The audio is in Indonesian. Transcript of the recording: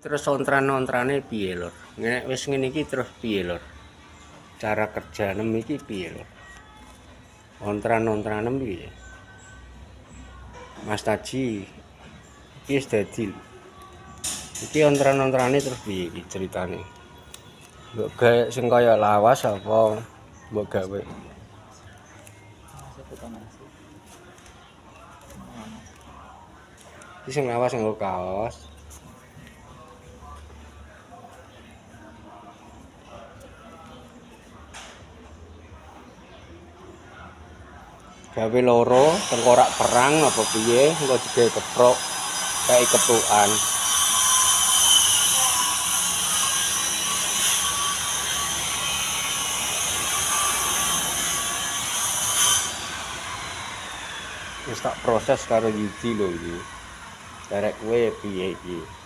Terus ontran-ontrane piye, Lur? Nek wis ngene iki terus piye, Lur? Cara kerja nem iki piye, Lur? Ontran-ontranem piye? Mas Taji iki wis dadi. Iki ontran-ontrane terus piye iki ceritane? Mbok gawe sing kaya lawas apa mbok gawe? Iki sing lawas nggo kaos. Gawe loro tengkorak perang apa piye engko digawe keprok kayak keprukan. Wis tak proses karo Yudi lho iki. Karek kowe piye iki?